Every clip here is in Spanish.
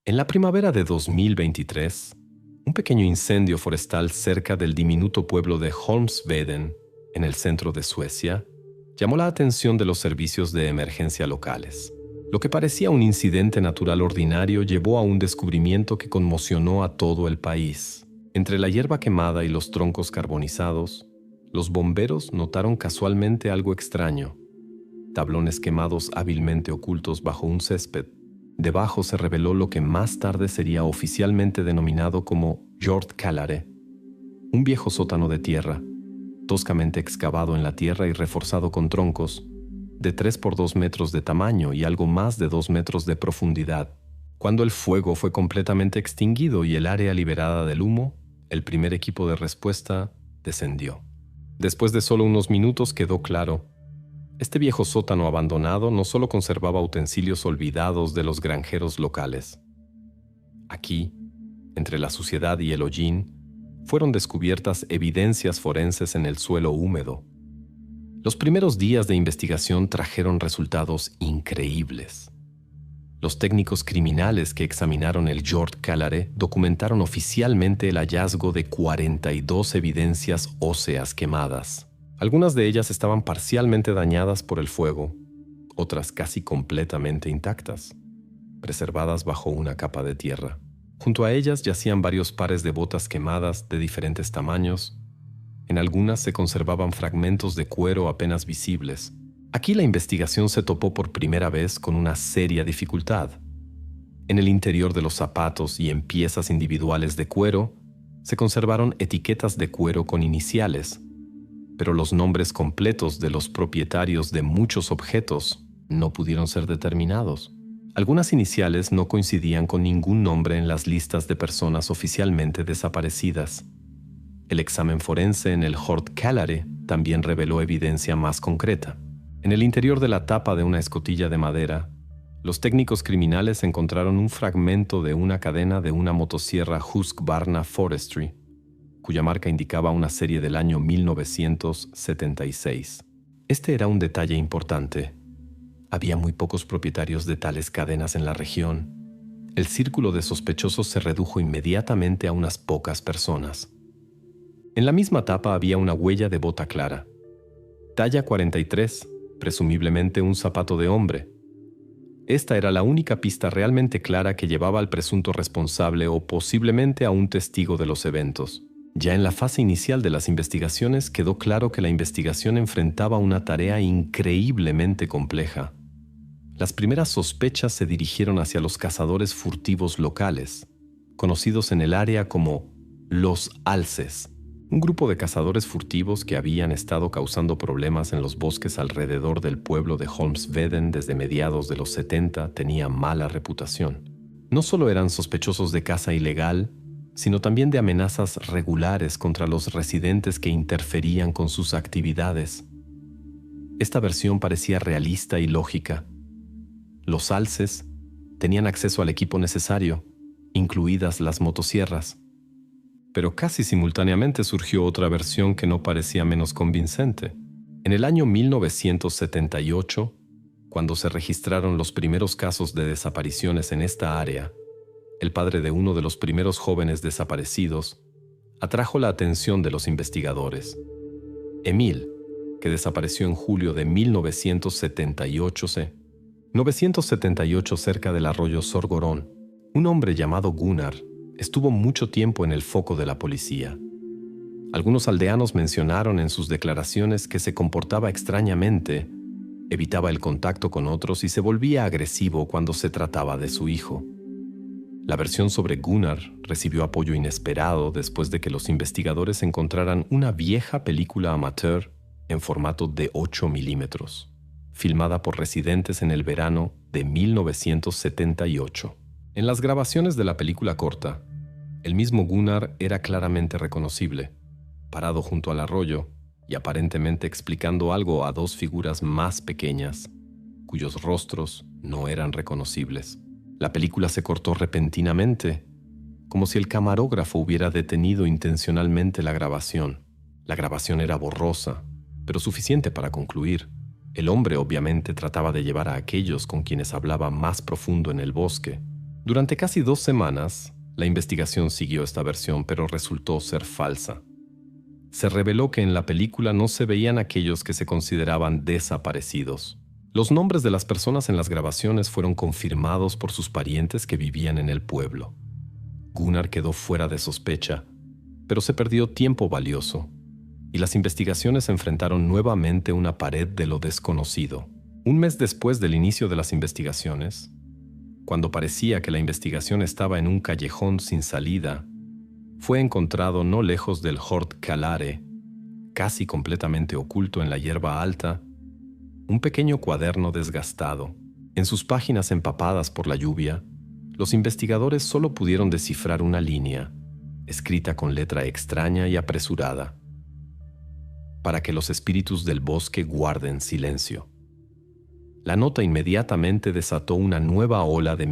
En la primavera de 2023, un pequeño incendio forestal cerca del diminuto pueblo de Holmsveden, en el centro de Suecia, llamó la atención de los servicios de emergencia locales. Lo que parecía un incidente natural ordinario llevó a un descubrimiento que conmocionó a todo el país. Entre la hierba quemada y los troncos carbonizados, los bomberos notaron casualmente algo extraño. Tablones quemados hábilmente ocultos bajo un césped. Debajo se reveló lo que más tarde sería oficialmente denominado como Jordkälare, un viejo sótano de tierra, toscamente excavado en la tierra y reforzado con troncos, de 3 por 2 metros de tamaño y algo más de 2 metros de profundidad. Cuando el fuego fue completamente extinguido y el área liberada del humo, el primer equipo de respuesta descendió. Después de solo unos minutos quedó claro. Este viejo sótano abandonado no solo conservaba utensilios olvidados de los granjeros locales. Aquí, entre la suciedad y el hollín, fueron descubiertas evidencias forenses en el suelo húmedo. Los primeros días de investigación trajeron resultados increíbles. Los técnicos criminales que examinaron el Jordkälare documentaron oficialmente el hallazgo de 42 evidencias óseas quemadas. Algunas de ellas estaban parcialmente dañadas por el fuego, otras casi completamente intactas, preservadas bajo una capa de tierra. Junto a ellas yacían varios pares de botas quemadas de diferentes tamaños. En algunas se conservaban fragmentos de cuero apenas visibles. Aquí la investigación se topó por primera vez con una seria dificultad. En el interior de los zapatos y en piezas individuales de cuero se conservaron etiquetas de cuero con iniciales, pero los nombres completos de los propietarios de muchos objetos no pudieron ser determinados. Algunas iniciales no coincidían con ningún nombre en las listas de personas oficialmente desaparecidas. El examen forense en el Jordkälare también reveló evidencia más concreta. En el interior de la tapa de una escotilla de madera, los técnicos criminales encontraron un fragmento de una cadena de una motosierra Husqvarna Forestry, cuya marca indicaba una serie del año 1976. Este era un detalle importante. Había muy pocos propietarios de tales cadenas en la región. El círculo de sospechosos se redujo inmediatamente a unas pocas personas. En la misma tapa había una huella de bota clara. Talla 43, presumiblemente un zapato de hombre. Esta era la única pista realmente clara que llevaba al presunto responsable o posiblemente a un testigo de los eventos. Ya en la fase inicial de las investigaciones quedó claro que la investigación enfrentaba una tarea increíblemente compleja. Las primeras sospechas se dirigieron hacia los cazadores furtivos locales, conocidos en el área como los alces, un grupo de cazadores furtivos que habían estado causando problemas en los bosques alrededor del pueblo de Holmsveden desde mediados de los 70 tenía mala reputación. No solo eran sospechosos de caza ilegal, sino también de amenazas regulares contra los residentes que interferían con sus actividades. Esta versión parecía realista y lógica. Los alces tenían acceso al equipo necesario, incluidas las motosierras. Pero casi simultáneamente surgió otra versión que no parecía menos convincente. En el año 1978, cuando se registraron los primeros casos de desapariciones en esta área, el padre de uno de los primeros jóvenes desaparecidos atrajo la atención de los investigadores. Emil, que desapareció en julio de 1978 cerca del arroyo Sorgorón, un hombre llamado Gunnar estuvo mucho tiempo en el foco de la policía. Algunos aldeanos mencionaron en sus declaraciones que se comportaba extrañamente, evitaba el contacto con otros y se volvía agresivo cuando se trataba de su hijo. La versión sobre Gunnar recibió apoyo inesperado después de que los investigadores encontraran una vieja película amateur en formato de 8 milímetros, filmada por residentes en el verano de 1978. En las grabaciones de la película corta, el mismo Gunnar era claramente reconocible, parado junto al arroyo y aparentemente explicando algo a dos figuras más pequeñas, cuyos rostros no eran reconocibles. La película se cortó repentinamente, como si el camarógrafo hubiera detenido intencionalmente la grabación. La grabación era borrosa, pero suficiente para concluir. El hombre obviamente trataba de llevar a aquellos con quienes hablaba más profundo en el bosque, Durante casi 2 semanas, la investigación siguió esta versión, pero resultó ser falsa. Se reveló que en la película no se veían aquellos que se consideraban desaparecidos. Los nombres de las personas en las grabaciones fueron confirmados por sus parientes que vivían en el pueblo. Gunnar quedó fuera de sospecha, pero se perdió tiempo valioso, y las investigaciones enfrentaron nuevamente una pared de lo desconocido. Un mes después del inicio de las investigaciones, cuando parecía que la investigación estaba en un callejón sin salida, fue encontrado no lejos del Hort Kalare, casi completamente oculto en la hierba alta, un pequeño cuaderno desgastado. En sus páginas empapadas por la lluvia, los investigadores solo pudieron descifrar una línea, escrita con letra extraña y apresurada: para que los espíritus del bosque guarden silencio. La nota inmediatamente desató una nueva ola de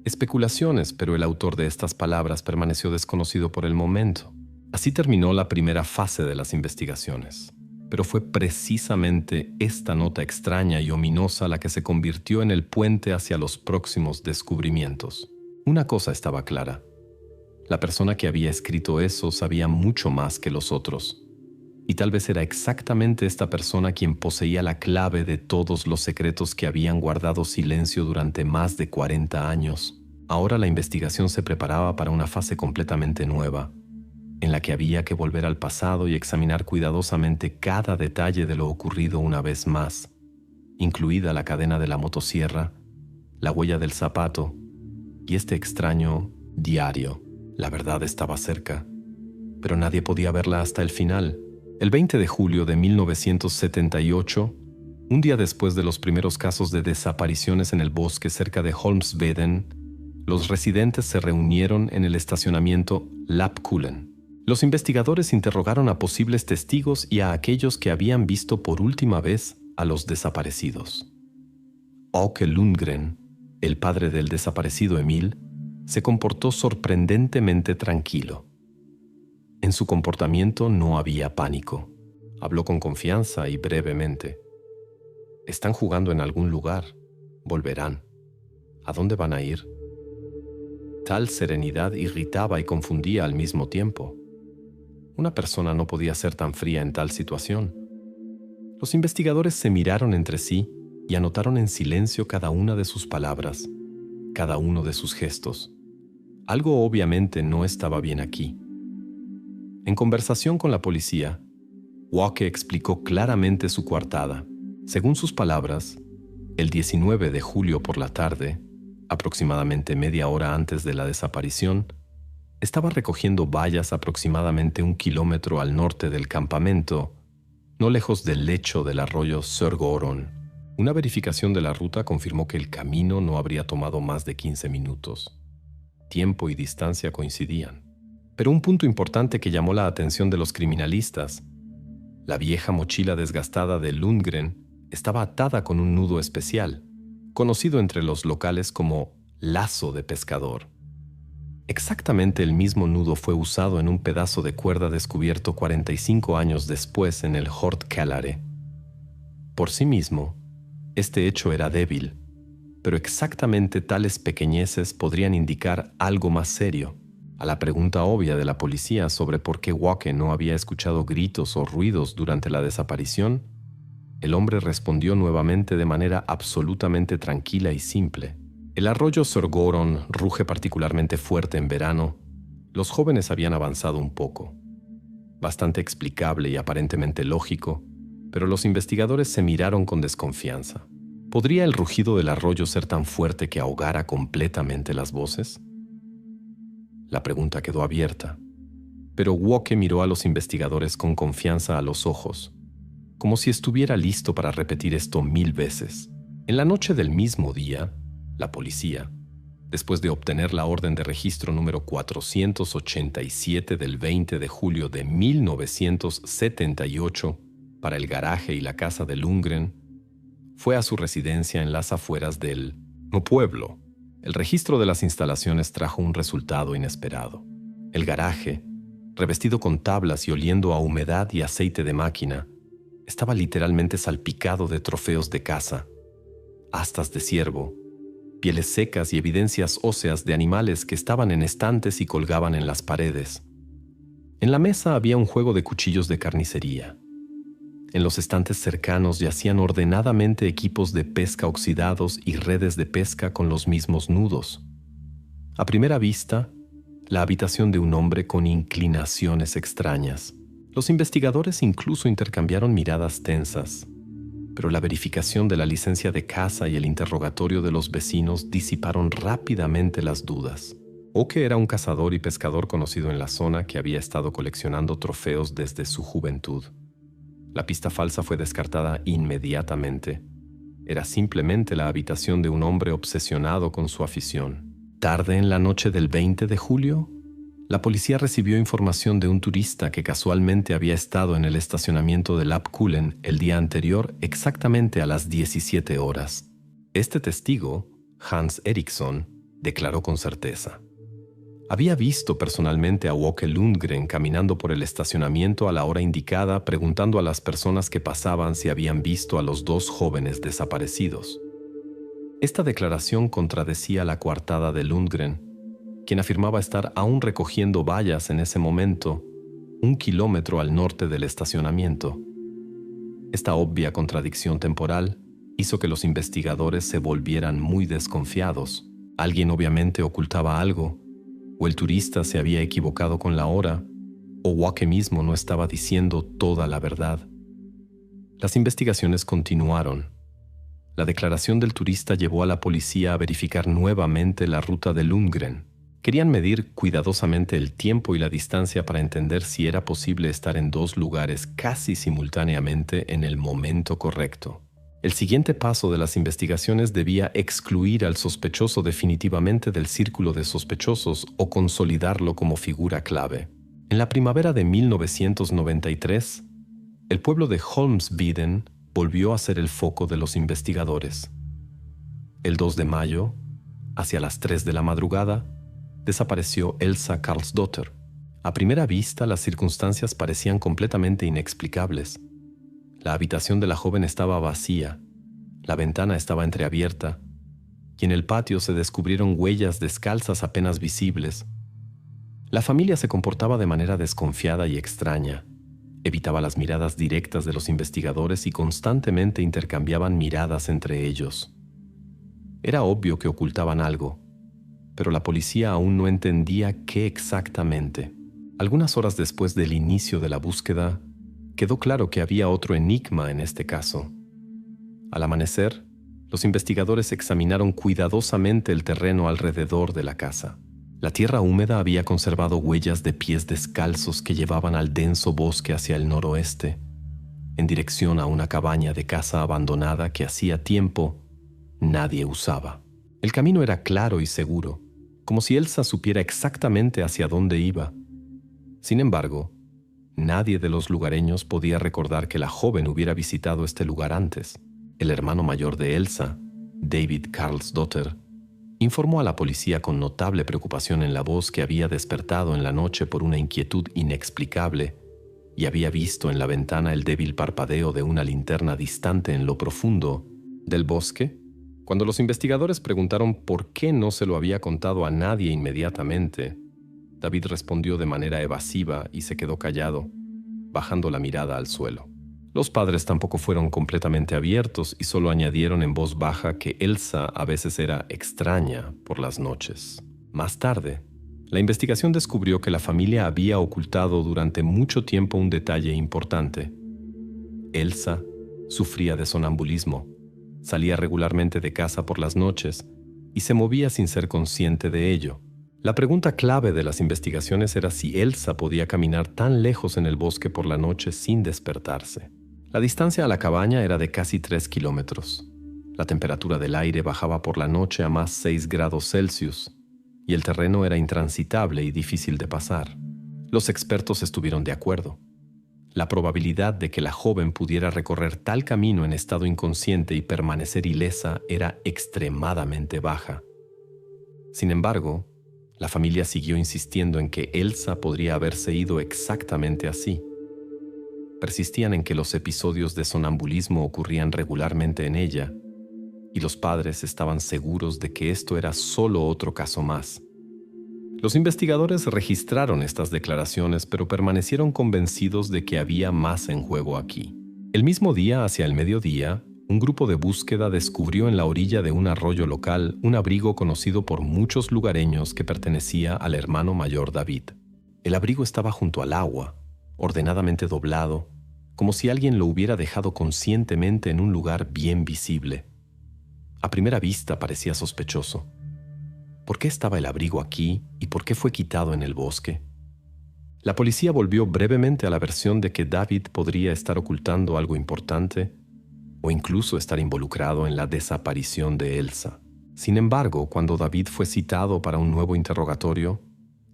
especulaciones, pero el autor de estas palabras permaneció desconocido por el momento. Así terminó la primera fase de las investigaciones. Pero fue precisamente esta nota extraña y ominosa la que se convirtió en el puente hacia los próximos descubrimientos. Una cosa estaba clara: la persona que había escrito eso sabía mucho más que los otros. Y tal vez era exactamente esta persona quien poseía la clave de todos los secretos que habían guardado silencio durante más de 40 años. Ahora la investigación se preparaba para una fase completamente nueva, en la que había que volver al pasado y examinar cuidadosamente cada detalle de lo ocurrido una vez más, incluida la cadena de la motosierra, la huella del zapato y este extraño diario. La verdad estaba cerca, pero nadie podía verla hasta el final. El 20 de julio de 1978, un día después de los primeros casos de desapariciones en el bosque cerca de Holmsveden, los residentes se reunieron en el estacionamiento Lappkullen. Los investigadores interrogaron a posibles testigos y a aquellos que habían visto por última vez a los desaparecidos. Åke Lundgren, el padre del desaparecido Emil, se comportó sorprendentemente tranquilo. En su comportamiento no había pánico. Habló con confianza y brevemente. «Están jugando en algún lugar. Volverán. ¿A dónde van a ir?» Tal serenidad irritaba y confundía al mismo tiempo. Una persona no podía ser tan fría en tal situación. Los investigadores se miraron entre sí y anotaron en silencio cada una de sus palabras, cada uno de sus gestos. Algo obviamente no estaba bien aquí. En conversación con la policía, Åke explicó claramente su coartada. Según sus palabras, el 19 de julio por la tarde, aproximadamente media hora antes de la desaparición, estaba recogiendo bayas aproximadamente 1 kilómetro al norte del campamento, no lejos del lecho del arroyo Sörgården. Una verificación de la ruta confirmó que el camino no habría tomado más de 15 minutos. Tiempo y distancia coincidían. Pero un punto importante que llamó la atención de los criminalistas: la vieja mochila desgastada de Lundgren estaba atada con un nudo especial, conocido entre los locales como lazo de pescador. Exactamente el mismo nudo fue usado en un pedazo de cuerda descubierto 45 años después en el Hort Kalare. Por sí mismo, este hecho era débil, pero exactamente tales pequeñeces podrían indicar algo más serio. A la pregunta obvia de la policía sobre por qué Åke no había escuchado gritos o ruidos durante la desaparición, el hombre respondió nuevamente de manera absolutamente tranquila y simple. El arroyo Sörgården ruge particularmente fuerte en verano. Los jóvenes habían avanzado un poco. Bastante explicable y aparentemente lógico, pero los investigadores se miraron con desconfianza. ¿Podría el rugido del arroyo ser tan fuerte que ahogara completamente las voces? La pregunta quedó abierta, pero Åke miró a los investigadores con confianza a los ojos, como si estuviera listo para repetir esto 1000 veces. En la noche del mismo día, la policía, después de obtener la orden de registro número 487 del 20 de julio de 1978 para el garaje y la casa de Lundgren, fue a su residencia en las afueras del pueblo. El registro de las instalaciones trajo un resultado inesperado. El garaje, revestido con tablas y oliendo a humedad y aceite de máquina, estaba literalmente salpicado de trofeos de caza, astas de ciervo, pieles secas y evidencias óseas de animales que estaban en estantes y colgaban en las paredes. En la mesa había un juego de cuchillos de carnicería. En los estantes cercanos yacían ordenadamente equipos de pesca oxidados y redes de pesca con los mismos nudos. A primera vista, la habitación de un hombre con inclinaciones extrañas. Los investigadores incluso intercambiaron miradas tensas, pero la verificación de la licencia de caza y el interrogatorio de los vecinos disiparon rápidamente las dudas. Oke era un cazador y pescador conocido en la zona que había estado coleccionando trofeos desde su juventud. La pista falsa fue descartada inmediatamente. Era simplemente la habitación de un hombre obsesionado con su afición. Tarde en la noche del 20 de julio, la policía recibió información de un turista que casualmente había estado en el estacionamiento de Lappkullen el día anterior exactamente a las 17 horas. Este testigo, Hans Eriksson, declaró con certeza: había visto personalmente a Åke Lundgren caminando por el estacionamiento a la hora indicada, preguntando a las personas que pasaban si habían visto a los dos jóvenes desaparecidos. Esta declaración contradecía la coartada de Lundgren, quien afirmaba estar aún recogiendo bayas en ese momento, 1 kilómetro al norte del estacionamiento. Esta obvia contradicción temporal hizo que los investigadores se volvieran muy desconfiados. Alguien obviamente ocultaba algo, o el turista se había equivocado con la hora, o Åke mismo no estaba diciendo toda la verdad. Las investigaciones continuaron. La declaración del turista llevó a la policía a verificar nuevamente la ruta de Lundgren. Querían medir cuidadosamente el tiempo y la distancia para entender si era posible estar en dos lugares casi simultáneamente en el momento correcto. El siguiente paso de las investigaciones debía excluir al sospechoso definitivamente del círculo de sospechosos o consolidarlo como figura clave. En la primavera de 1993, el pueblo de Holmsveden volvió a ser el foco de los investigadores. El 2 de mayo, hacia las 3 de la madrugada, desapareció Elsa Karlsdotter. A primera vista, las circunstancias parecían completamente inexplicables. La habitación de la joven estaba vacía, la ventana estaba entreabierta, y en el patio se descubrieron huellas descalzas apenas visibles. La familia se comportaba de manera desconfiada y extraña. Evitaba las miradas directas de los investigadores y constantemente intercambiaban miradas entre ellos. Era obvio que ocultaban algo, pero la policía aún no entendía qué exactamente. Algunas horas después del inicio de la búsqueda, quedó claro que había otro enigma en este caso. Al amanecer, los investigadores examinaron cuidadosamente el terreno alrededor de la casa. La tierra húmeda había conservado huellas de pies descalzos que llevaban al denso bosque hacia el noroeste, en dirección a una cabaña de casa abandonada que hacía tiempo nadie usaba. El camino era claro y seguro, como si Elsa supiera exactamente hacia dónde iba. Sin embargo, nadie de los lugareños podía recordar que la joven hubiera visitado este lugar antes. El hermano mayor de Elsa, David Karlsdotter, informó a la policía con notable preocupación en la voz que había despertado en la noche por una inquietud inexplicable y había visto en la ventana el débil parpadeo de una linterna distante en lo profundo del bosque. Cuando los investigadores preguntaron por qué no se lo había contado a nadie inmediatamente, David respondió de manera evasiva y se quedó callado, bajando la mirada al suelo. Los padres tampoco fueron completamente abiertos y solo añadieron en voz baja que Elsa a veces era extraña por las noches. Más tarde, la investigación descubrió que la familia había ocultado durante mucho tiempo un detalle importante. Elsa sufría de sonambulismo, salía regularmente de casa por las noches y se movía sin ser consciente de ello. La pregunta clave de las investigaciones era si Elsa podía caminar tan lejos en el bosque por la noche sin despertarse. La distancia a la cabaña era de casi 3 kilómetros. La temperatura del aire bajaba por la noche a más 6 grados Celsius y el terreno era intransitable y difícil de pasar. Los expertos estuvieron de acuerdo. La probabilidad de que la joven pudiera recorrer tal camino en estado inconsciente y permanecer ilesa era extremadamente baja. Sin embargo, la familia siguió insistiendo en que Elsa podría haberse ido exactamente así. Persistían en que los episodios de sonambulismo ocurrían regularmente en ella y los padres estaban seguros de que esto era solo otro caso más. Los investigadores registraron estas declaraciones, pero permanecieron convencidos de que había más en juego aquí. El mismo día, hacia el mediodía, un grupo de búsqueda descubrió en la orilla de un arroyo local un abrigo conocido por muchos lugareños que pertenecía al hermano mayor David. El abrigo estaba junto al agua, ordenadamente doblado, como si alguien lo hubiera dejado conscientemente en un lugar bien visible. A primera vista parecía sospechoso. ¿Por qué estaba el abrigo aquí y por qué fue quitado en el bosque? La policía volvió brevemente a la versión de que David podría estar ocultando algo importante o incluso estar involucrado en la desaparición de Elsa. Sin embargo, cuando David fue citado para un nuevo interrogatorio,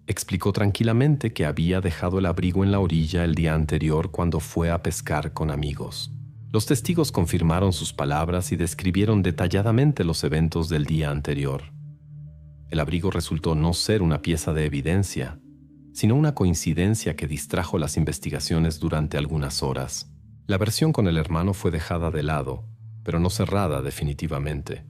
explicó tranquilamente que había dejado el abrigo en la orilla el día anterior cuando fue a pescar con amigos. Los testigos confirmaron sus palabras y describieron detalladamente los eventos del día anterior. El abrigo resultó no ser una pieza de evidencia, sino una coincidencia que distrajo las investigaciones durante algunas horas. La versión con el hermano fue dejada de lado, pero no cerrada definitivamente.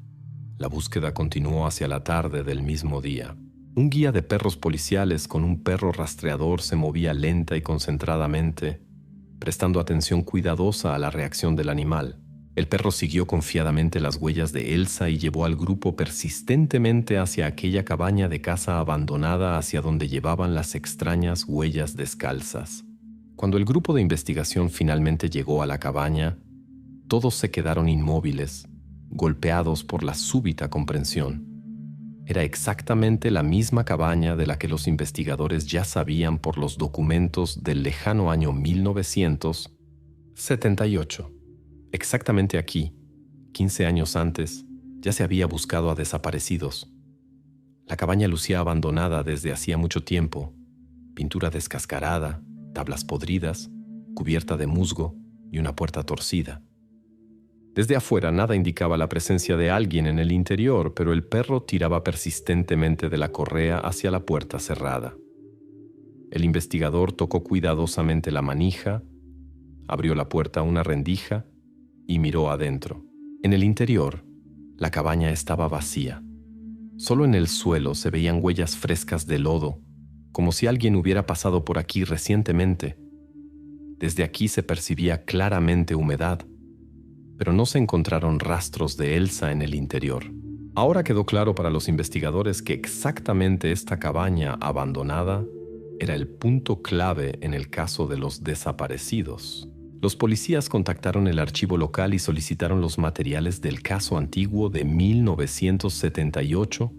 La búsqueda continuó hacia la tarde del mismo día. Un guía de perros policiales con un perro rastreador se movía lenta y concentradamente, prestando atención cuidadosa a la reacción del animal. El perro siguió confiadamente las huellas de Elsa y llevó al grupo persistentemente hacia aquella cabaña de casa abandonada hacia donde llevaban las extrañas huellas descalzas. Cuando el grupo de investigación finalmente llegó a la cabaña, todos se quedaron inmóviles, golpeados por la súbita comprensión. Era exactamente la misma cabaña de la que los investigadores ya sabían por los documentos del lejano año 1978. Exactamente aquí, 15 años antes, ya se había buscado a desaparecidos. La cabaña lucía abandonada desde hacía mucho tiempo, pintura descascarada, tablas podridas, cubierta de musgo y una puerta torcida. Desde afuera nada indicaba la presencia de alguien en el interior, pero el perro tiraba persistentemente de la correa hacia la puerta cerrada. El investigador tocó cuidadosamente la manija, abrió la puerta a una rendija y miró adentro. En el interior, la cabaña estaba vacía. Solo en el suelo se veían huellas frescas de lodo, como si alguien hubiera pasado por aquí recientemente. Desde aquí se percibía claramente humedad, pero no se encontraron rastros de Elsa en el interior. Ahora quedó claro para los investigadores que exactamente esta cabaña abandonada era el punto clave en el caso de los desaparecidos. Los policías contactaron el archivo local y solicitaron los materiales del caso antiguo de 1978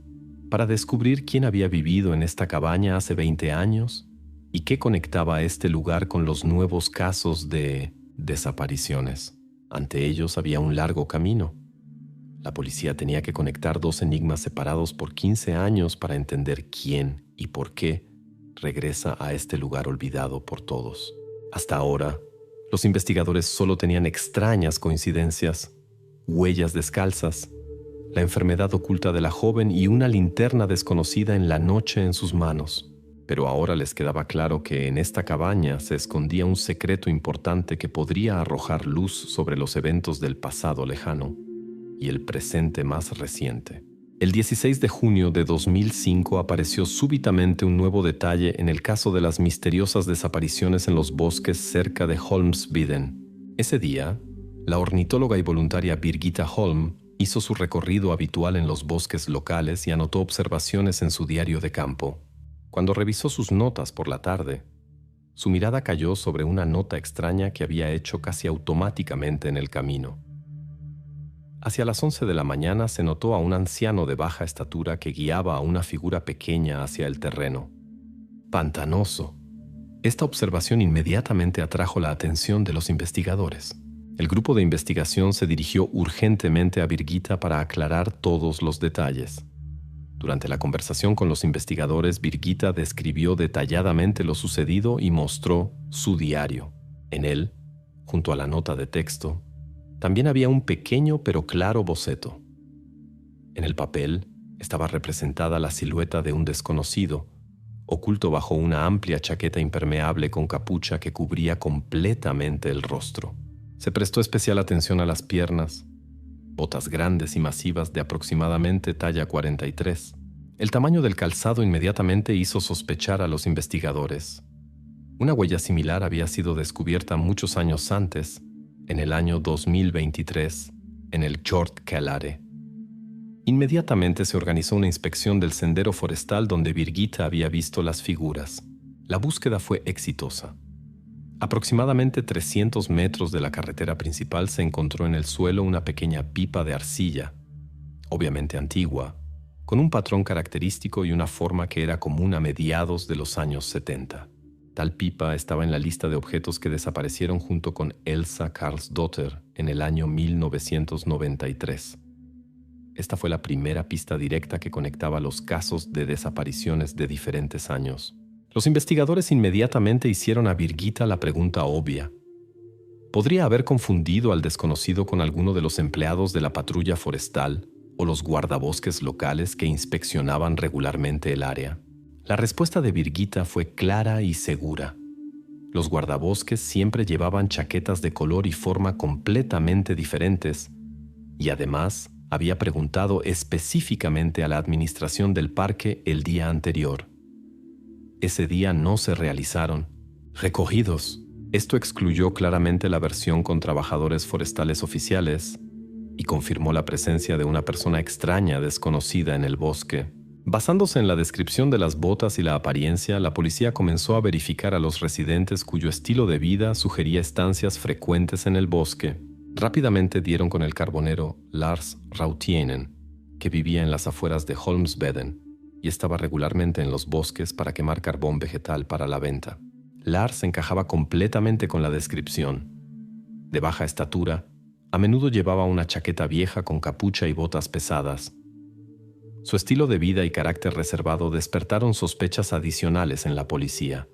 para descubrir quién había vivido en esta cabaña hace 20 años y qué conectaba a este lugar con los nuevos casos de desapariciones. Ante ellos había un largo camino. La policía tenía que conectar dos enigmas separados por 15 años para entender quién y por qué regresa a este lugar olvidado por todos. Hasta ahora, los investigadores solo tenían extrañas coincidencias, huellas descalzas, la enfermedad oculta de la joven y una linterna desconocida en la noche en sus manos. Pero ahora les quedaba claro que en esta cabaña se escondía un secreto importante que podría arrojar luz sobre los eventos del pasado lejano y el presente más reciente. El 16 de junio de 2005 apareció súbitamente un nuevo detalle en el caso de las misteriosas desapariciones en los bosques cerca de Holmsveden. Ese día, la ornitóloga y voluntaria Birgitta Holm hizo su recorrido habitual en los bosques locales y anotó observaciones en su diario de campo. Cuando revisó sus notas por la tarde, su mirada cayó sobre una nota extraña que había hecho casi automáticamente en el camino. Hacia las 11 de la mañana se notó a un anciano de baja estatura que guiaba a una figura pequeña hacia el terreno. Pantanoso. Esta observación inmediatamente atrajo la atención de los investigadores. El grupo de investigación se dirigió urgentemente a Birgitta para aclarar todos los detalles. Durante la conversación con los investigadores, Birgitta describió detalladamente lo sucedido y mostró su diario. En él, junto a la nota de texto, también había un pequeño pero claro boceto. En el papel estaba representada la silueta de un desconocido, oculto bajo una amplia chaqueta impermeable con capucha que cubría completamente el rostro. Se prestó especial atención a las piernas, botas grandes y masivas de aproximadamente talla 43. El tamaño del calzado inmediatamente hizo sospechar a los investigadores. Una huella similar había sido descubierta muchos años antes, en el año 2023, en el Hjort Kalare. Inmediatamente se organizó una inspección del sendero forestal donde Birgitta había visto las figuras. La búsqueda fue exitosa. Aproximadamente 300 metros de la carretera principal se encontró en el suelo una pequeña pipa de arcilla, obviamente antigua, con un patrón característico y una forma que era común a mediados de los años 70. Tal pipa estaba en la lista de objetos que desaparecieron junto con Elsa Karlsdotter en el año 1993. Esta fue la primera pista directa que conectaba los casos de desapariciones de diferentes años. Los investigadores inmediatamente hicieron a Birgitta la pregunta obvia. ¿Podría haber confundido al desconocido con alguno de los empleados de la patrulla forestal o los guardabosques locales que inspeccionaban regularmente el área? La respuesta de Birgitta fue clara y segura. Los guardabosques siempre llevaban chaquetas de color y forma completamente diferentes, y además había preguntado específicamente a la administración del parque el día anterior. Ese día no se realizaron recogidos. Esto excluyó claramente la versión con trabajadores forestales oficiales y confirmó la presencia de una persona extraña desconocida en el bosque. Basándose en la descripción de las botas y la apariencia, la policía comenzó a verificar a los residentes cuyo estilo de vida sugería estancias frecuentes en el bosque. Rápidamente dieron con el carbonero Lars Rautienen, que vivía en las afueras de Holmsveden y estaba regularmente en los bosques para quemar carbón vegetal para la venta. Lars encajaba completamente con la descripción. De baja estatura, a menudo llevaba una chaqueta vieja con capucha y botas pesadas. Su estilo de vida y carácter reservado despertaron sospechas adicionales en la policía.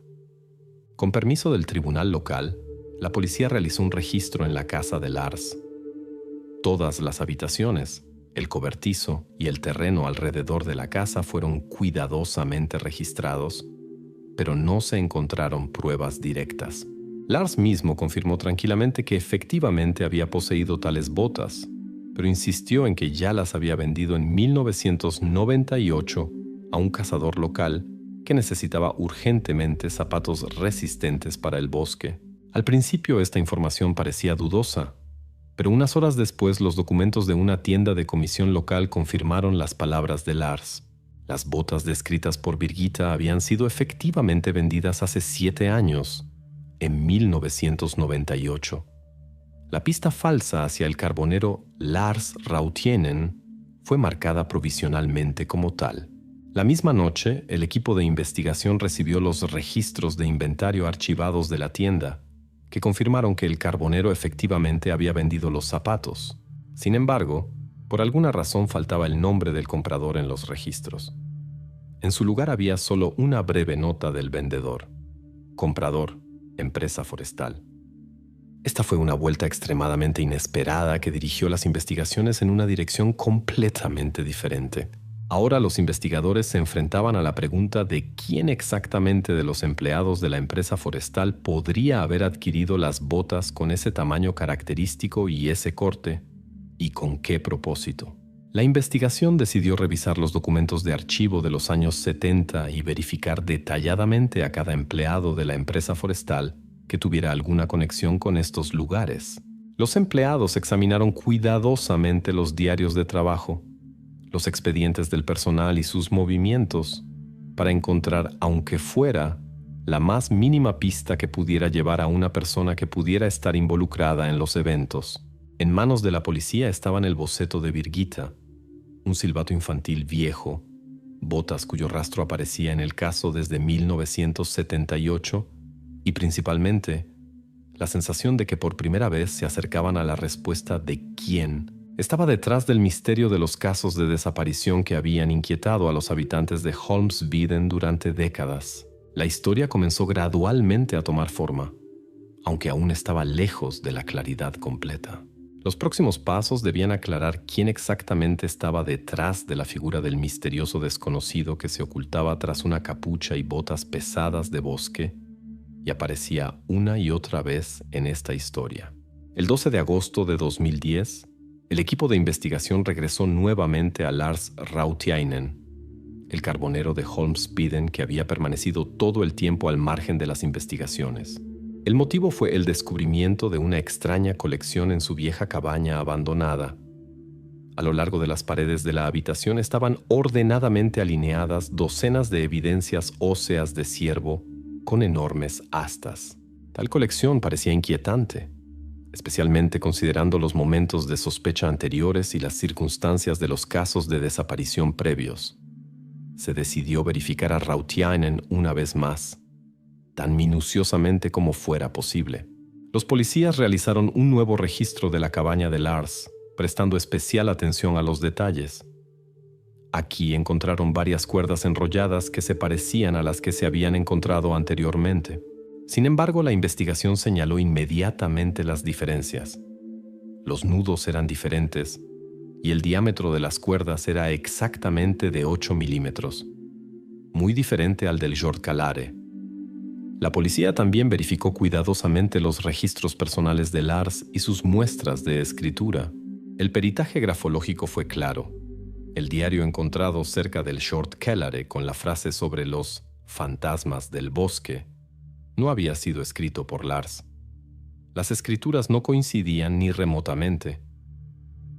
Con permiso del tribunal local, la policía realizó un registro en la casa de Lars. Todas las habitaciones, el cobertizo y el terreno alrededor de la casa fueron cuidadosamente registrados, pero no se encontraron pruebas directas. Lars mismo confirmó tranquilamente que efectivamente había poseído tales botas, pero insistió en que ya las había vendido en 1998 a un cazador local que necesitaba urgentemente zapatos resistentes para el bosque. Al principio esta información parecía dudosa, pero unas horas después los documentos de una tienda de comisión local confirmaron las palabras de Lars. Las botas descritas por Birgitta habían sido efectivamente vendidas hace 7 años, en 1998. La pista falsa hacia el carbonero Lars Rautienen fue marcada provisionalmente como tal. La misma noche, el equipo de investigación recibió los registros de inventario archivados de la tienda, que confirmaron que el carbonero efectivamente había vendido los zapatos. Sin embargo, por alguna razón faltaba el nombre del comprador en los registros. En su lugar había solo una breve nota del vendedor. Comprador, empresa forestal. Esta fue una vuelta extremadamente inesperada que dirigió las investigaciones en una dirección completamente diferente. Ahora los investigadores se enfrentaban a la pregunta de quién exactamente de los empleados de la empresa forestal podría haber adquirido las botas con ese tamaño característico y ese corte, y con qué propósito. La investigación decidió revisar los documentos de archivo de los años 70 y verificar detalladamente a cada empleado de la empresa forestal que tuviera alguna conexión con estos lugares. Los empleados examinaron cuidadosamente los diarios de trabajo, los expedientes del personal y sus movimientos, para encontrar, aunque fuera, la más mínima pista que pudiera llevar a una persona que pudiera estar involucrada en los eventos. En manos de la policía estaban el boceto de Birgitta, un silbato infantil viejo, botas cuyo rastro aparecía en el caso desde 1978 y principalmente la sensación de que por primera vez se acercaban a la respuesta de quién estaba detrás del misterio de los casos de desaparición que habían inquietado a los habitantes de Holmsveden durante décadas. La historia comenzó gradualmente a tomar forma, aunque aún estaba lejos de la claridad completa. Los próximos pasos debían aclarar quién exactamente estaba detrás de la figura del misterioso desconocido que se ocultaba tras una capucha y botas pesadas de bosque y aparecía una y otra vez en esta historia. El 12 de agosto de 2010, El equipo de investigación regresó nuevamente a Lars Rautiainen, el carbonero de Holmsbiden que había permanecido todo el tiempo al margen de las investigaciones. El motivo fue el descubrimiento de una extraña colección en su vieja cabaña abandonada. A lo largo de las paredes de la habitación estaban ordenadamente alineadas docenas de evidencias óseas de ciervo con enormes astas. Tal colección parecía inquietante, especialmente considerando los momentos de sospecha anteriores y las circunstancias de los casos de desaparición previos. Se decidió verificar a Rautiainen una vez más, tan minuciosamente como fuera posible. Los policías realizaron un nuevo registro de la cabaña de Lars, prestando especial atención a los detalles. Aquí encontraron varias cuerdas enrolladas que se parecían a las que se habían encontrado anteriormente. Sin embargo, la investigación señaló inmediatamente las diferencias. Los nudos eran diferentes y el diámetro de las cuerdas era exactamente de 8 milímetros, muy diferente al del Jord Calare. La policía también verificó cuidadosamente los registros personales de Lars y sus muestras de escritura. El peritaje grafológico fue claro. El diario encontrado cerca del Jord Calare con la frase sobre los fantasmas del bosque no había sido escrito por Lars. Las escrituras no coincidían ni remotamente.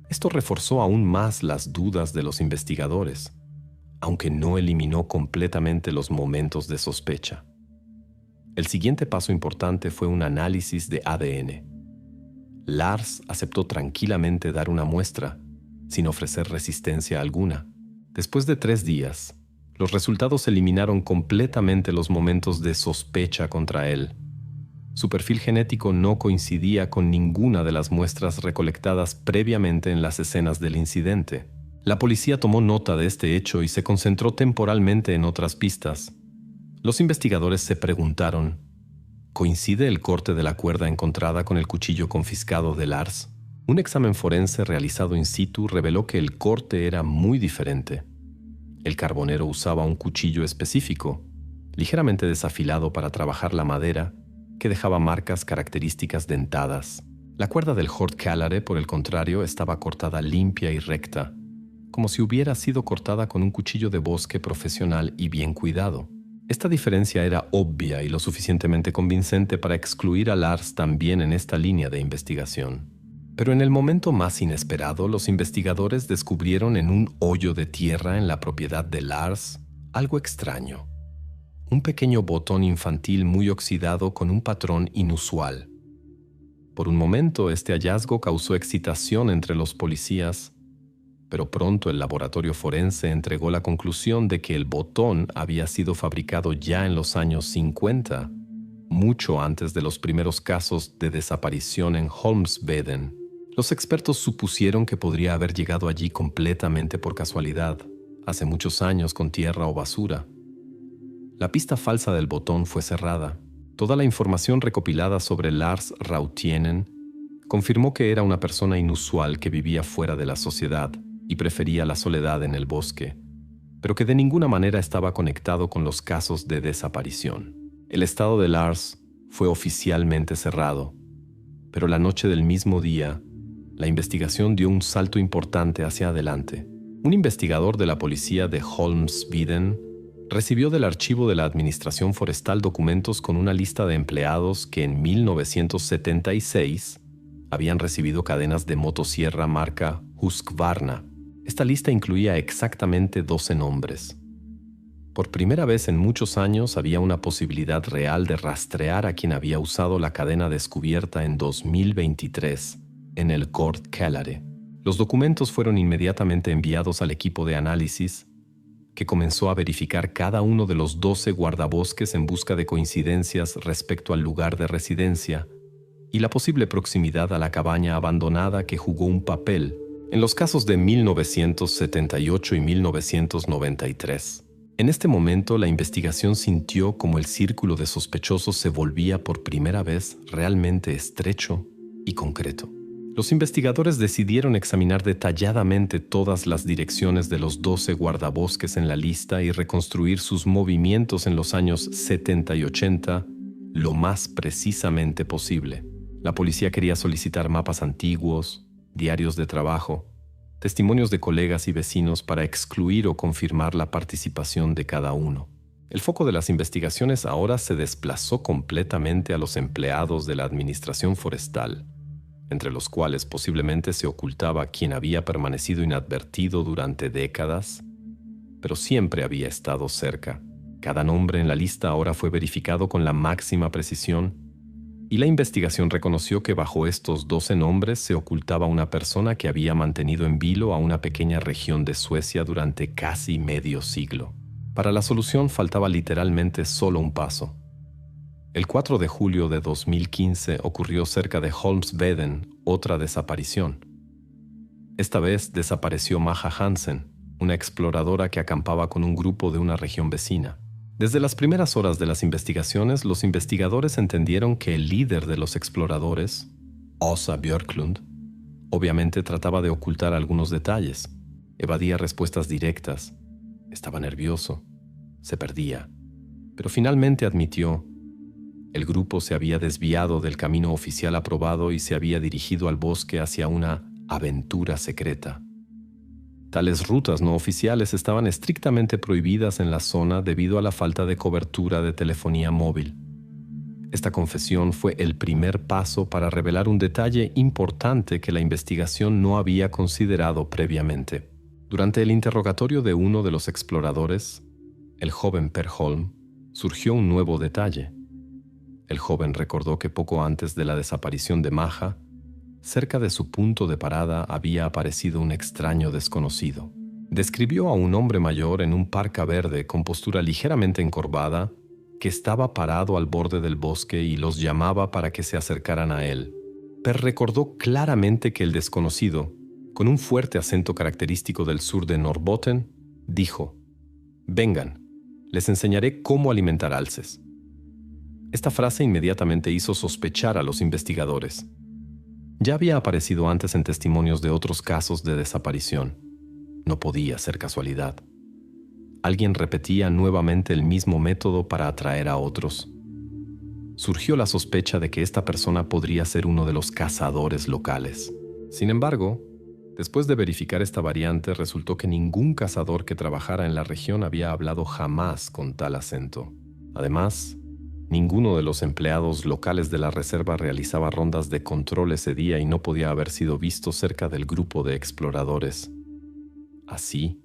Esto reforzó aún más las dudas de los investigadores, aunque no eliminó completamente los momentos de sospecha. El siguiente paso importante fue un análisis de ADN. Lars aceptó tranquilamente dar una muestra, sin ofrecer resistencia alguna. Después de 3 días, los resultados eliminaron completamente los momentos de sospecha contra él. Su perfil genético no coincidía con ninguna de las muestras recolectadas previamente en las escenas del incidente. La policía tomó nota de este hecho y se concentró temporalmente en otras pistas. Los investigadores se preguntaron, ¿coincide el corte de la cuerda encontrada con el cuchillo confiscado de Lars? Un examen forense realizado in situ reveló que el corte era muy diferente. El carbonero usaba un cuchillo específico, ligeramente desafilado para trabajar la madera, que dejaba marcas características dentadas. La cuerda del Jord Calare, por el contrario, estaba cortada limpia y recta, como si hubiera sido cortada con un cuchillo de bosque profesional y bien cuidado. Esta diferencia era obvia y lo suficientemente convincente para excluir a Lars también en esta línea de investigación. Pero en el momento más inesperado, los investigadores descubrieron en un hoyo de tierra en la propiedad de Lars algo extraño. Un pequeño botón infantil muy oxidado con un patrón inusual. Por un momento, este hallazgo causó excitación entre los policías, pero pronto el laboratorio forense entregó la conclusión de que el botón había sido fabricado ya en los años 50, mucho antes de los primeros casos de desaparición en Holmsbeden. Los expertos supusieron que podría haber llegado allí completamente por casualidad, hace muchos años con tierra o basura. La pista falsa del botón fue cerrada. Toda la información recopilada sobre Lars Rautiainen confirmó que era una persona inusual que vivía fuera de la sociedad y prefería la soledad en el bosque, pero que de ninguna manera estaba conectado con los casos de desaparición. El estado de Lars fue oficialmente cerrado, pero la noche del mismo día, la investigación dio un salto importante hacia adelante. Un investigador de la policía de Holmsbiden recibió del archivo de la Administración Forestal documentos con una lista de empleados que en 1976 habían recibido cadenas de motosierra marca Husqvarna. Esta lista incluía exactamente 12 nombres. Por primera vez en muchos años había una posibilidad real de rastrear a quien había usado la cadena descubierta en 2023 en el Jord Calare. Los documentos fueron inmediatamente enviados al equipo de análisis, que comenzó a verificar cada uno de los 12 guardabosques en busca de coincidencias respecto al lugar de residencia y la posible proximidad a la cabaña abandonada que jugó un papel en los casos de 1978 y 1993. En este momento, la investigación sintió como el círculo de sospechosos se volvía por primera vez realmente estrecho y concreto. Los investigadores decidieron examinar detalladamente todas las direcciones de los 12 guardabosques en la lista y reconstruir sus movimientos en los años 70 y 80 lo más precisamente posible. La policía quería solicitar mapas antiguos, diarios de trabajo, testimonios de colegas y vecinos para excluir o confirmar la participación de cada uno. El foco de las investigaciones ahora se desplazó completamente a los empleados de la administración forestal, entre los cuales posiblemente se ocultaba quien había permanecido inadvertido durante décadas, pero siempre había estado cerca. Cada nombre en la lista ahora fue verificado con la máxima precisión, y la investigación reconoció que bajo estos 12 nombres se ocultaba una persona que había mantenido en vilo a una pequeña región de Suecia durante casi medio siglo. Para la solución faltaba literalmente solo un paso. El 4 de julio de 2015 ocurrió cerca de Holmsveden otra desaparición. Esta vez desapareció Maja Hansen, una exploradora que acampaba con un grupo de una región vecina. Desde las primeras horas de las investigaciones, los investigadores entendieron que el líder de los exploradores, Åsa Björklund, obviamente trataba de ocultar algunos detalles, evadía respuestas directas, estaba nervioso, se perdía, pero finalmente admitió: el grupo se había desviado del camino oficial aprobado y se había dirigido al bosque hacia una aventura secreta. Tales rutas no oficiales estaban estrictamente prohibidas en la zona debido a la falta de cobertura de telefonía móvil. Esta confesión fue el primer paso para revelar un detalle importante que la investigación no había considerado previamente. Durante el interrogatorio de uno de los exploradores, el joven Per Holm, surgió un nuevo detalle. El joven recordó que poco antes de la desaparición de Maja, cerca de su punto de parada había aparecido un extraño desconocido. Describió a un hombre mayor en un parca verde con postura ligeramente encorvada que estaba parado al borde del bosque y los llamaba para que se acercaran a él. Per recordó claramente que el desconocido, con un fuerte acento característico del sur de Norrbotten, dijo: «Vengan, les enseñaré cómo alimentar alces». Esta frase inmediatamente hizo sospechar a los investigadores. Ya había aparecido antes en testimonios de otros casos de desaparición. No podía ser casualidad. Alguien repetía nuevamente el mismo método para atraer a otros. Surgió la sospecha de que esta persona podría ser uno de los cazadores locales. Sin embargo, después de verificar esta variante, resultó que ningún cazador que trabajara en la región había hablado jamás con tal acento. Además, ninguno de los empleados locales de la reserva realizaba rondas de control ese día y no podía haber sido visto cerca del grupo de exploradores. Así,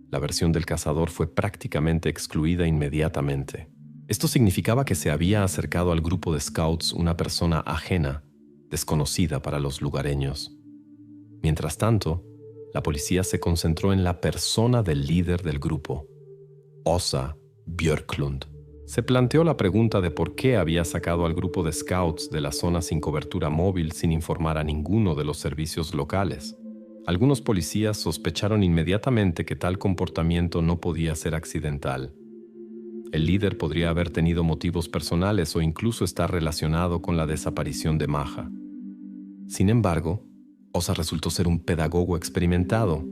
la versión del cazador fue prácticamente excluida inmediatamente. Esto significaba que se había acercado al grupo de scouts una persona ajena, desconocida para los lugareños. Mientras tanto, la policía se concentró en la persona del líder del grupo, Åsa Björklund. Se planteó la pregunta de por qué había sacado al grupo de scouts de la zona sin cobertura móvil sin informar a ninguno de los servicios locales. Algunos policías sospecharon inmediatamente que tal comportamiento no podía ser accidental. El líder podría haber tenido motivos personales o incluso estar relacionado con la desaparición de Maja. Sin embargo, Åsa resultó ser un pedagogo experimentado,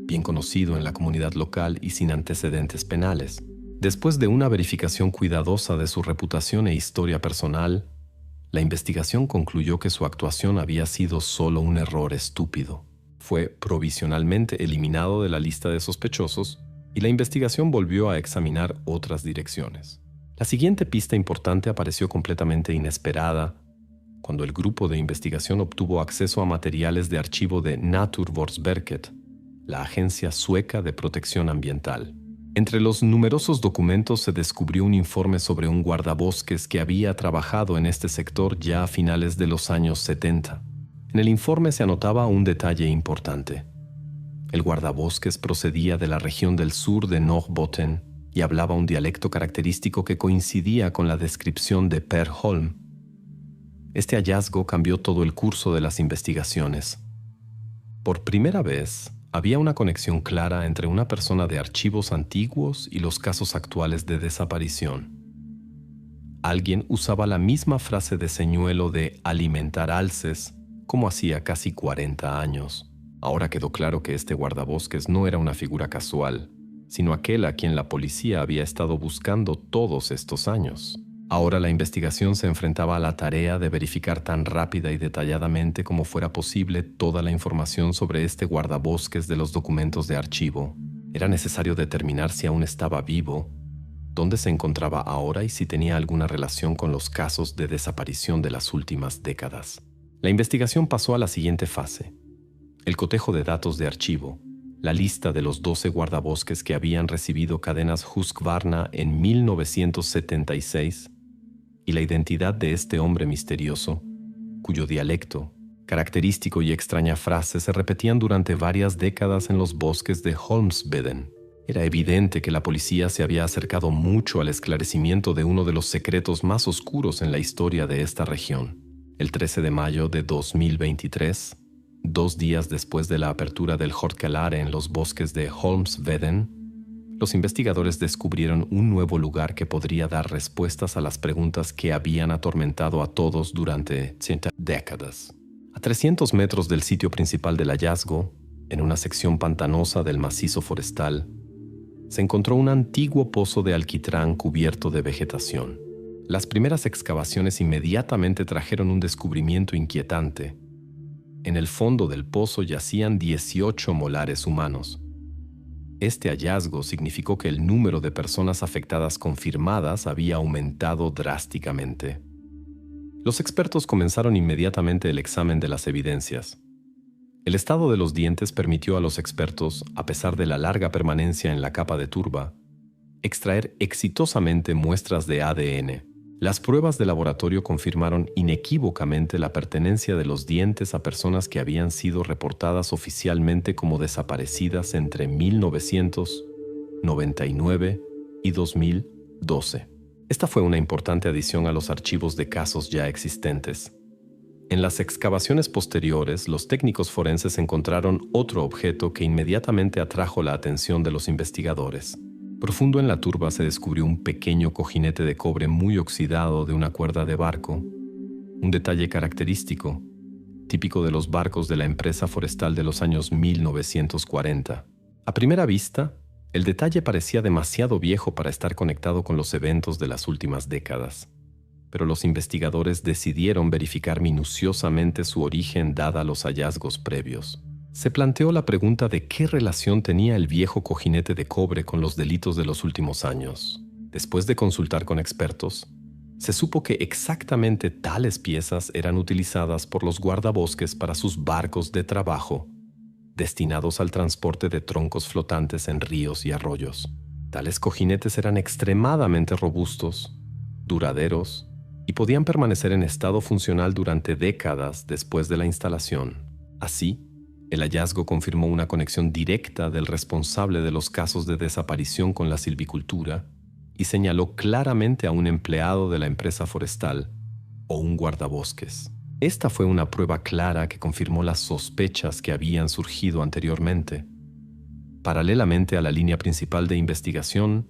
bien conocido en la comunidad local y sin antecedentes penales. Después de una verificación cuidadosa de su reputación e historia personal, la investigación concluyó que su actuación había sido solo un error estúpido. Fue provisionalmente eliminado de la lista de sospechosos y la investigación volvió a examinar otras direcciones. La siguiente pista importante apareció completamente inesperada cuando el grupo de investigación obtuvo acceso a materiales de archivo de Naturvårdsverket, la agencia sueca de protección ambiental. Entre los numerosos documentos se descubrió un informe sobre un guardabosques que había trabajado en este sector ya a finales de los años 70. En el informe se anotaba un detalle importante. El guardabosques procedía de la región del sur de Norrbotten y hablaba un dialecto característico que coincidía con la descripción de Per Holm. Este hallazgo cambió todo el curso de las investigaciones. Por primera vez, había una conexión clara entre una persona de archivos antiguos y los casos actuales de desaparición. Alguien usaba la misma frase de señuelo de alimentar alces como hacía casi 40 años. Ahora quedó claro que este guardabosques no era una figura casual, sino aquel a quien la policía había estado buscando todos estos años. Ahora la investigación se enfrentaba a la tarea de verificar tan rápida y detalladamente como fuera posible toda la información sobre este guardabosques de los documentos de archivo. Era necesario determinar si aún estaba vivo, dónde se encontraba ahora y si tenía alguna relación con los casos de desaparición de las últimas décadas. La investigación pasó a la siguiente fase: el cotejo de datos de archivo, la lista de los 12 guardabosques que habían recibido cadenas Husqvarna en 1976 y la identidad de este hombre misterioso, cuyo dialecto, característico y extraña frase se repetían durante varias décadas en los bosques de Holmsveden. Era evidente que la policía se había acercado mucho al esclarecimiento de uno de los secretos más oscuros en la historia de esta región. El 13 de mayo de 2023, 2 días después de la apertura del Hjortkelare en los bosques de Holmsveden, los investigadores descubrieron un nuevo lugar que podría dar respuestas a las preguntas que habían atormentado a todos durante 30 décadas. A 300 metros del sitio principal del hallazgo, en una sección pantanosa del macizo forestal, se encontró un antiguo pozo de alquitrán cubierto de vegetación. Las primeras excavaciones inmediatamente trajeron un descubrimiento inquietante. En el fondo del pozo yacían 18 molares humanos. Este hallazgo significó que el número de personas afectadas confirmadas había aumentado drásticamente. Los expertos comenzaron inmediatamente el examen de las evidencias. El estado de los dientes permitió a los expertos, a pesar de la larga permanencia en la capa de turba, extraer exitosamente muestras de ADN. Las pruebas de laboratorio confirmaron inequívocamente la pertenencia de los dientes a personas que habían sido reportadas oficialmente como desaparecidas entre 1999 y 2012. Esta fue una importante adición a los archivos de casos ya existentes. En las excavaciones posteriores, los técnicos forenses encontraron otro objeto que inmediatamente atrajo la atención de los investigadores. Profundo en la turba se descubrió un pequeño cojinete de cobre muy oxidado de una cuerda de barco, un detalle característico, típico de los barcos de la empresa forestal de los años 1940. A primera vista, el detalle parecía demasiado viejo para estar conectado con los eventos de las últimas décadas, pero los investigadores decidieron verificar minuciosamente su origen dada los hallazgos previos. Se planteó la pregunta de qué relación tenía el viejo cojinete de cobre con los delitos de los últimos años. Después de consultar con expertos, se supo que exactamente tales piezas eran utilizadas por los guardabosques para sus barcos de trabajo, destinados al transporte de troncos flotantes en ríos y arroyos. Tales cojinetes eran extremadamente robustos, duraderos y podían permanecer en estado funcional durante décadas después de la instalación. Así, el hallazgo confirmó una conexión directa del responsable de los casos de desaparición con la silvicultura y señaló claramente a un empleado de la empresa forestal o un guardabosques. Esta fue una prueba clara que confirmó las sospechas que habían surgido anteriormente. Paralelamente a la línea principal de investigación,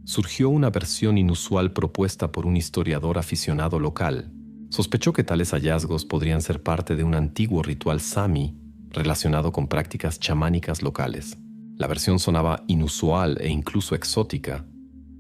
surgió una versión inusual propuesta por un historiador aficionado local. Sospechó que tales hallazgos podrían ser parte de un antiguo ritual Sami relacionado con prácticas chamánicas locales. La versión sonaba inusual e incluso exótica,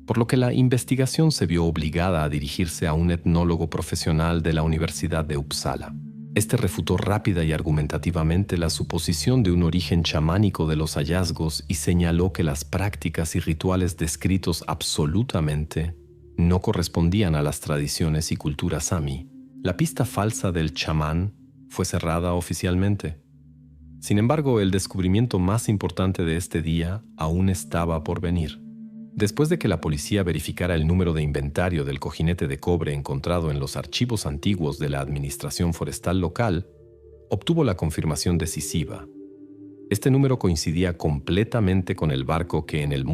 por lo que la investigación se vio obligada a dirigirse a un etnólogo profesional de la Universidad de Uppsala. Este refutó rápida y argumentativamente la suposición de un origen chamánico de los hallazgos y señaló que las prácticas y rituales descritos absolutamente no correspondían a las tradiciones y cultura Sami. La pista falsa del chamán fue cerrada oficialmente. Sin embargo, el descubrimiento más importante de este día aún estaba por venir. Después de que la policía verificara el número de inventario del cojinete de cobre encontrado en los archivos antiguos de la Administración Forestal local, obtuvo la confirmación decisiva. Este número coincidía completamente con el barco que en el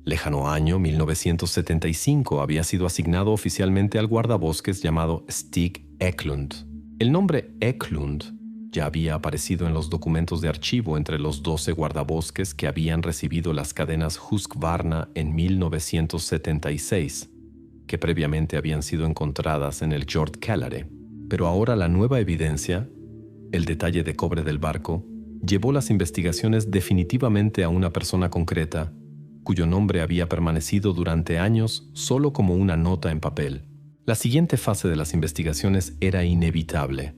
lejano año 1975 había sido asignado oficialmente al guardabosques llamado Stig Eklund. El nombre Eklund ya había aparecido en los documentos de archivo entre los 12 guardabosques que habían recibido las cadenas Husqvarna en 1976, que previamente habían sido encontradas en el Hjortkelare. Pero ahora la nueva evidencia, el detalle de cobre del barco, llevó las investigaciones definitivamente a una persona concreta cuyo nombre había permanecido durante años solo como una nota en papel. La siguiente fase de las investigaciones era inevitable.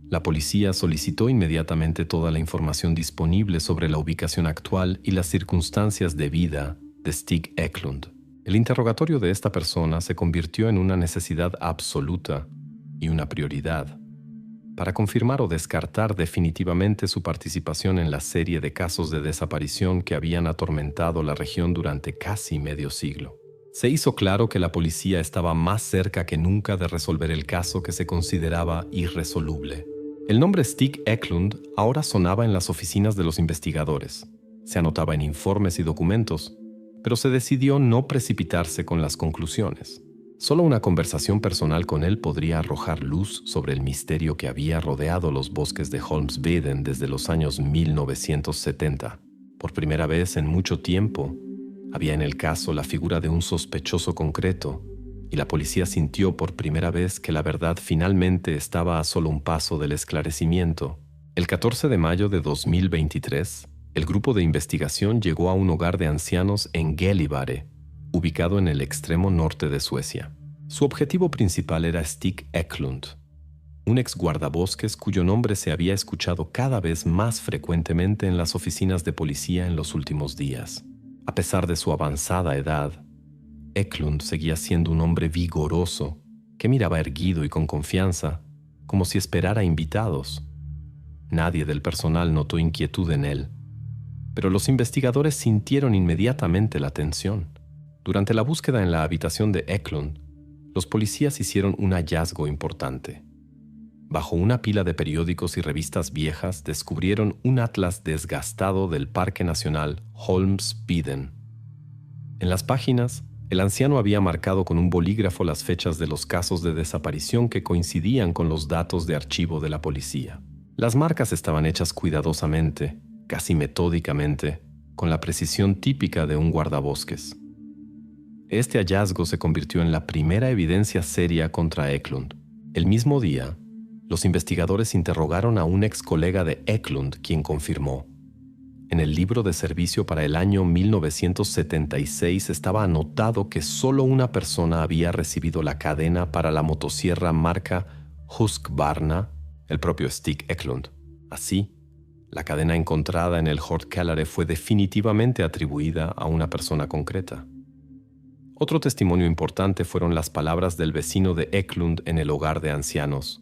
La policía solicitó inmediatamente toda la información disponible sobre la ubicación actual y las circunstancias de vida de Stig Eklund. El interrogatorio de esta persona se convirtió en una necesidad absoluta y una prioridad para confirmar o descartar definitivamente su participación en la serie de casos de desaparición que habían atormentado la región durante casi medio siglo. Se hizo claro que la policía estaba más cerca que nunca de resolver el caso que se consideraba irresoluble. El nombre Stig Eklund ahora sonaba en las oficinas de los investigadores. Se anotaba en informes y documentos, pero se decidió no precipitarse con las conclusiones. Solo una conversación personal con él podría arrojar luz sobre el misterio que había rodeado los bosques de Holmsveden desde los años 1970. Por primera vez en mucho tiempo, había en el caso la figura de un sospechoso concreto, y la policía sintió por primera vez que la verdad finalmente estaba a solo un paso del esclarecimiento. El 14 de mayo de 2023, el grupo de investigación llegó a un hogar de ancianos en Gällivare, ubicado en el extremo norte de Suecia. Su objetivo principal era Stig Eklund, un ex guardabosques cuyo nombre se había escuchado cada vez más frecuentemente en las oficinas de policía en los últimos días. A pesar de su avanzada edad, Eklund seguía siendo un hombre vigoroso que miraba erguido y con confianza, como si esperara invitados. Nadie del personal notó inquietud en él, pero los investigadores sintieron inmediatamente la tensión. Durante la búsqueda en la habitación de Eklund, los policías hicieron un hallazgo importante. Bajo una pila de periódicos y revistas viejas descubrieron un atlas desgastado del Parque Nacional Holmsveden. En las páginas, el anciano había marcado con un bolígrafo las fechas de los casos de desaparición que coincidían con los datos de archivo de la policía. Las marcas estaban hechas cuidadosamente, casi metódicamente, con la precisión típica de un guardabosques. Este hallazgo se convirtió en la primera evidencia seria contra Eklund. El mismo día, los investigadores interrogaron a un ex colega de Eklund, quien confirmó: en el libro de servicio para el año 1976 estaba anotado que solo una persona había recibido la cadena para la motosierra marca Husqvarna, el propio Stig Eklund. Así, la cadena encontrada en el Hjortkälare fue definitivamente atribuida a una persona concreta. Otro testimonio importante fueron las palabras del vecino de Eklund en el hogar de ancianos,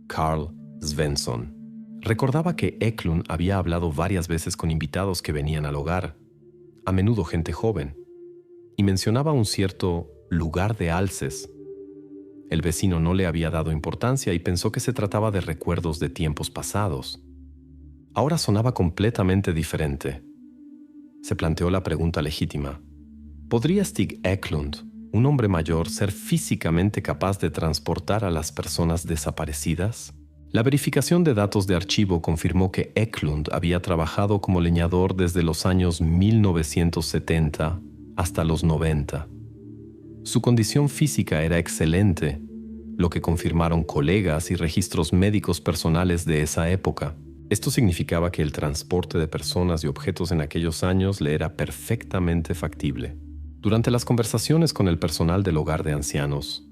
Carl Svensson. Recordaba que Eklund había hablado varias veces con invitados que venían al hogar, a menudo gente joven, y mencionaba un cierto lugar de alces. El vecino no le había dado importancia y pensó que se trataba de recuerdos de tiempos pasados. Ahora sonaba completamente diferente. Se planteó la pregunta legítima: ¿podría Stig Eklund, un hombre mayor, ser físicamente capaz de transportar a las personas desaparecidas? La verificación de datos de archivo confirmó que Eklund había trabajado como leñador desde los años 1970 hasta los 90. Su condición física era excelente, lo que confirmaron colegas y registros médicos personales de esa época. Esto significaba que el transporte de personas y objetos en aquellos años le era perfectamente factible. Durante las conversaciones con el personal del hogar de ancianos,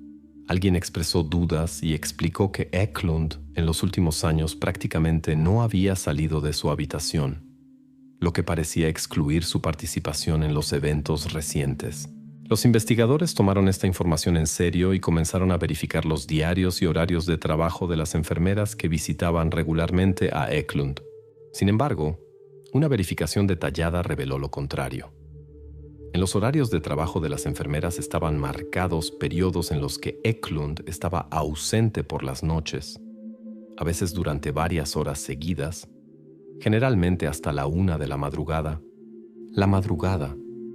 alguien expresó dudas y explicó que Eklund en los últimos años prácticamente no había salido de su habitación, lo que parecía excluir su participación en los eventos recientes. Los investigadores tomaron esta información en serio y comenzaron a verificar los diarios y horarios de trabajo de las enfermeras que visitaban regularmente a Eklund. Sin embargo, una verificación detallada reveló lo contrario. En los horarios de trabajo de las enfermeras estaban marcados periodos en los que Eklund estaba ausente por las noches, a veces durante varias horas seguidas, generalmente hasta la 1 de la madrugada.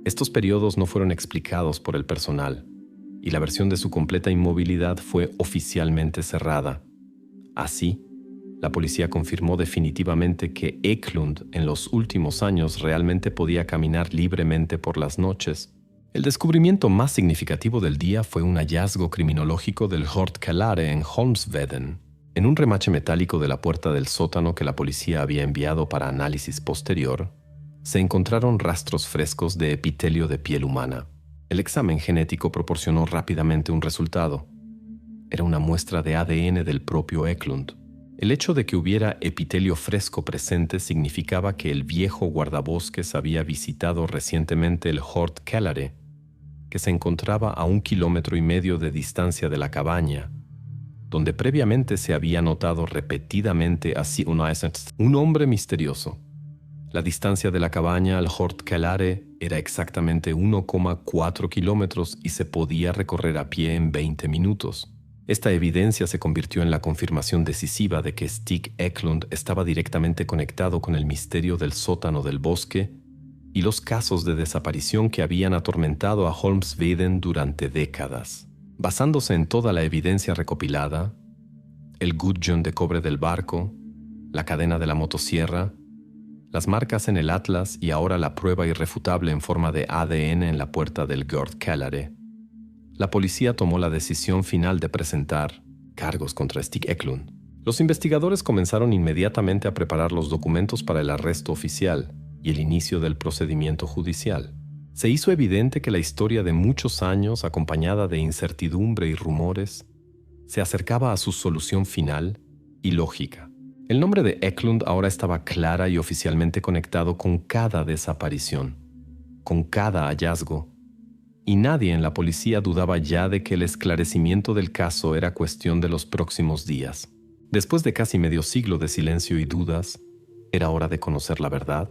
Estos periodos no fueron explicados por el personal, y la versión de su completa inmovilidad fue oficialmente cerrada. Así, la policía confirmó definitivamente que Eklund en los últimos años realmente podía caminar libremente por las noches. El descubrimiento más significativo del día fue un hallazgo criminológico del Hjortkälare en Holmsveden. En un remache metálico de la puerta del sótano que la policía había enviado para análisis posterior, se encontraron rastros frescos de epitelio de piel humana. El examen genético proporcionó rápidamente un resultado. Era una muestra de ADN del propio Eklund. El hecho de que hubiera epitelio fresco presente significaba que el viejo guardabosques había visitado recientemente el Hort Kellare, que se encontraba a 1,5 kilómetros de distancia de la cabaña, donde previamente se había notado repetidamente así un hombre misterioso. La distancia de la cabaña al Hort Kellare era exactamente 1,4 kilómetros y se podía recorrer a pie en 20 minutos. Esta evidencia se convirtió en la confirmación decisiva de que Stig Eklund estaba directamente conectado con el misterio del sótano del bosque y los casos de desaparición que habían atormentado a Holmsveden durante décadas. Basándose en toda la evidencia recopilada, el gudgeon de cobre del barco, la cadena de la motosierra, las marcas en el atlas y ahora la prueba irrefutable en forma de ADN en la puerta del Hort Kellare, la policía tomó la decisión final de presentar cargos contra Stig Eklund. Los investigadores comenzaron inmediatamente a preparar los documentos para el arresto oficial y el inicio del procedimiento judicial. Se hizo evidente que la historia de muchos años, acompañada de incertidumbre y rumores, se acercaba a su solución final y lógica. El nombre de Eklund ahora estaba clara y oficialmente conectado con cada desaparición, con cada hallazgo, y nadie en la policía dudaba ya de que el esclarecimiento del caso era cuestión de los próximos días. Después de casi medio siglo de silencio y dudas, ¿era hora de conocer la verdad?